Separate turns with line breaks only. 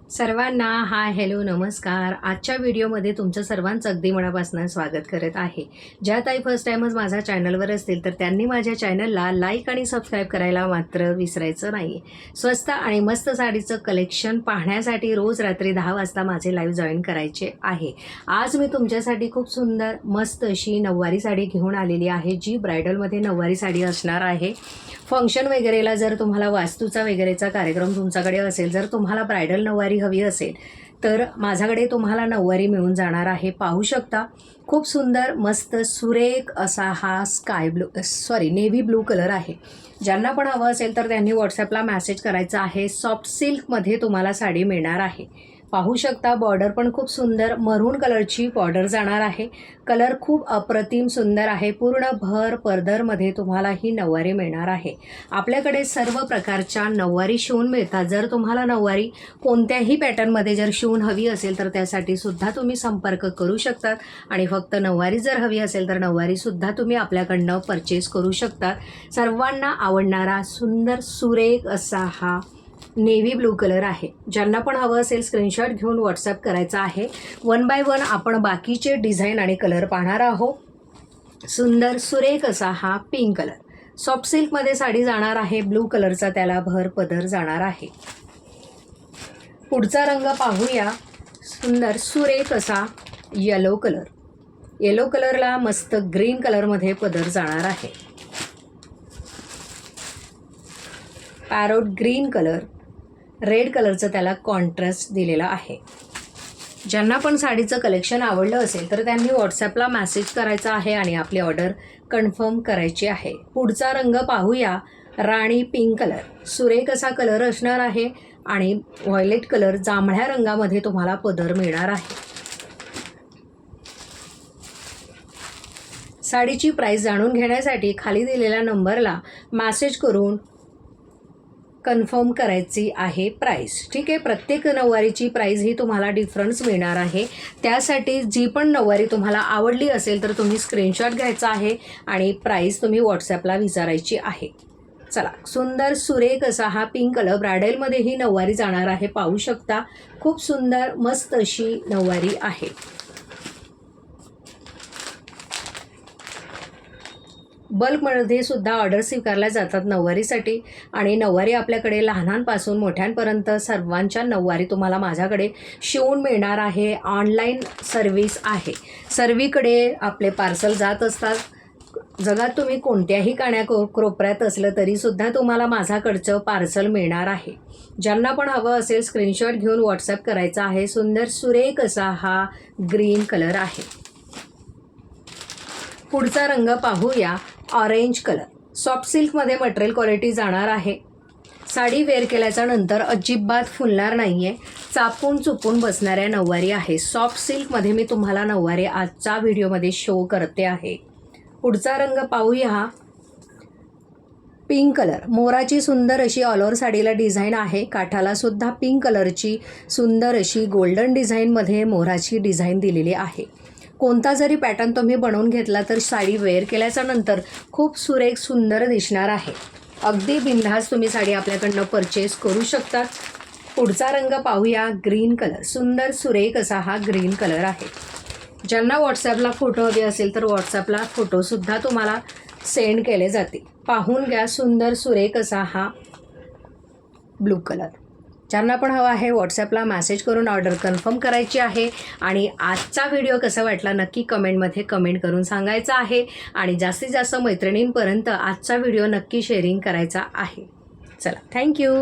सर्वांना hi hello नमस्कार. आजच्या व्हिडिओमध्ये तुमचं सर्वांचं अगदी मनापासून स्वागत करत आहे. ज्या ताई फर्स्ट टाईमच माझ्या चॅनलवर असतील तर त्यांनी माझ्या चॅनलला लाईक आणि सबस्क्राईब करायला मात्र विसरायचं नाही. स्वस्त आणि मस्त साडीचं कलेक्शन पाहण्यासाठी रोज रात्री 10 वाजता माझे लाईव्ह जॉईन करायचे आहे. आज मी तुमच्यासाठी खूप सुंदर मस्त अशी नऊवारी साडी घेऊन आलेली आहे, जी ब्रायडलमध्ये नऊवारी साडी असणार आहे. फंक्शन वगैरेला जर तुम्हाला वास्तूचा वगैरेचा कार्यक्रम तुमच्याकडे असेल, जर तुम्हाला ब्रायडल नऊवारी हवी असेल तर माझ्याकडे तुम्हाला नऊवारी मिळून जाणार आहे. पाहू शकता खूप सुंदर मस्त सुरेख असा हा नेव्ही ब्लू कलर आहे. ज्यांना पण हवं असेल तर त्यांनी व्हॉट्सॲपला मेसेज करायचा आहे. सॉफ्ट सिल्कमध्ये तुम्हाला साडी मिळणार आहे. पाहू शकता बॉर्डर पण खूप सुंदर मरून कलरची बॉर्डर जाणार आहे. कलर खूप अप्रतिम सुंदर आहे. पूर्ण भर पदरमध्ये तुम्हाला ही नऊवारी मिळणार आहे. आपल्याकडे सर्व प्रकारच्या नऊवारी शिवून मिळतात. जर तुम्हाला नऊवारी कोणत्याही पॅटर्नमध्ये जर शिवून हवी असेल तर त्यासाठी सुद्धा तुम्ही संपर्क करू शकतात. आणि फक्त नऊवारी जर हवी असेल तर नऊवारीसुद्धा तुम्ही आपल्याकडनं परचेस करू शकतात. सर्वांना आवडणारा सुंदर सुरेख असा हा नेव्ही ब्लू कलर आहे. ज्यांना पण हवं असेल स्क्रीनशॉट घेऊन व्हॉट्सअप करायचा आहे. 1 बाय 1 आपण बाकीचे डिझाईन आणि कलर पाहणार आहोत. सुंदर सुरेख असा हा पिंक कलर सॉफ्ट सिल्कमध्ये साडी जाणार आहे. ब्लू कलरचा त्याला भर पदर जाणार आहे. पुढचा रंग पाहूया. सुंदर सुरेख असा येलो कलर. येलो कलरला मस्त ग्रीन कलरमध्ये पदर जाणार आहे. पॅरोट ग्रीन कलर रेड कलरचं त्याला कॉन्ट्रास्ट दिलेला आहे. ज्यांना पण साडीचं कलेक्शन आवडलं असेल तर त्यांनी व्हॉट्सॲपला मेसेज करायचा आहे आणि आपली ऑर्डर कन्फर्म करायची आहे. पुढचा रंग पाहूया. राणी पिंक कलर सुरेख असा कलर असणार आहे आणि व्हायलेट कलर जांभळ्या रंगामध्ये तुम्हाला पदर मिळणार आहे. साडीची प्राईस जाणून घेण्यासाठी खाली दिलेल्या नंबरला मेसेज करून कन्फर्म करायची आहे प्राईस. ठीक आहे. प्रत्येक नऊवारीची प्राईस ही तुम्हाला डिफरन्स मिळणार आहे. त्यासाठी जी पण नऊवारी तुम्हाला आवडली असेल तर तुम्ही स्क्रीनशॉट घ्यायचा आहे आणि प्राईस तुम्ही व्हॉट्सॲपला विचारायची आहे. चला सुंदर सुरेख असा हा पिंक कलर ब्रायडलमध्ये ही नऊवारी जाणार आहे. पाहू शकता खूप सुंदर मस्त अशी नऊवारी आहे. बल्कमध्ये सुद्धा ऑर्डर स्वीकारल्या जातात नऊवारीसाठी. आणि नऊवारी आपल्याकडे लहानांपासून मोठ्यांपर्यंत सर्वांच्या नऊवारी तुम्हाला माझ्याकडे शिवून मिळणार आहे. ऑनलाईन सर्व्हिस आहे. सर्वीकडे आपले पार्सल जात असतात. जगात तुम्ही कोणत्याही कोपऱ्यात असलं तरीसुद्धा तुम्हाला माझ्याकडचं पार्सल मिळणार आहे. ज्यांना पण हवं असेल स्क्रीनशॉट घेऊन व्हॉट्सॲप करायचा आहे. सुंदर सुरेख असा हा ग्रीन कलर आहे. पुढचा रंग पाहूया. ऑरेंज कलर सॉफ्ट सिल्कमध्ये मटेरियल क्वालिटी जाणार आहे. साडी वेअर केल्याच्या नंतर अजिबात फुलणार नाही आहे. चापून चुपून बसणाऱ्या नऊवारी आहे. सॉफ्ट सिल्कमध्ये मी तुम्हाला नऊवारी आजच्या व्हिडिओमध्ये शो करते आहे. पुढचा रंग पाहूया. पिंक कलर मोराची सुंदर अशी ऑल ओव्हर साडीला डिझाईन आहे. काठाला सुद्धा पिंक कलरची सुंदर अशी गोल्डन डिझाईनमध्ये मोराची डिझाईन दिलेली आहे. कोणता जरी पॅटर्न तुम्ही बनवून घेतला तर साडी वेअर केल्याच्या नंतर खूप सुरेख सुंदर दिसणार आहे. अगदी बिनधास्त तुम्ही साडी आपल्याकडनं परचेस करू शकता. पुढचा रंग पाहूया. ग्रीन कलर सुंदर सुरेख असा हा ग्रीन कलर आहे. ज्यांना व्हॉट्सॲपला फोटो हवे असेल तर व्हॉट्सॲपला फोटोसुद्धा तुम्हाला सेंड केले जातील. पाहून घ्या सुंदर सुरेख असा हा ब्लू कलर. ज्यांना पण हवा आहे व्हॉट्सॲपला मेसेज करून ऑर्डर कन्फर्म करायची आहे. आणि आजचा व्हिडिओ कसा वाटला नक्की कमेंटमध्ये कमेंट करून सांगायचं आहे. आणि जास्तीत जास्त मैत्रिणींपर्यंत आजचा व्हिडिओ नक्की शेअरिंग करायचा आहे. चला थँक्यू.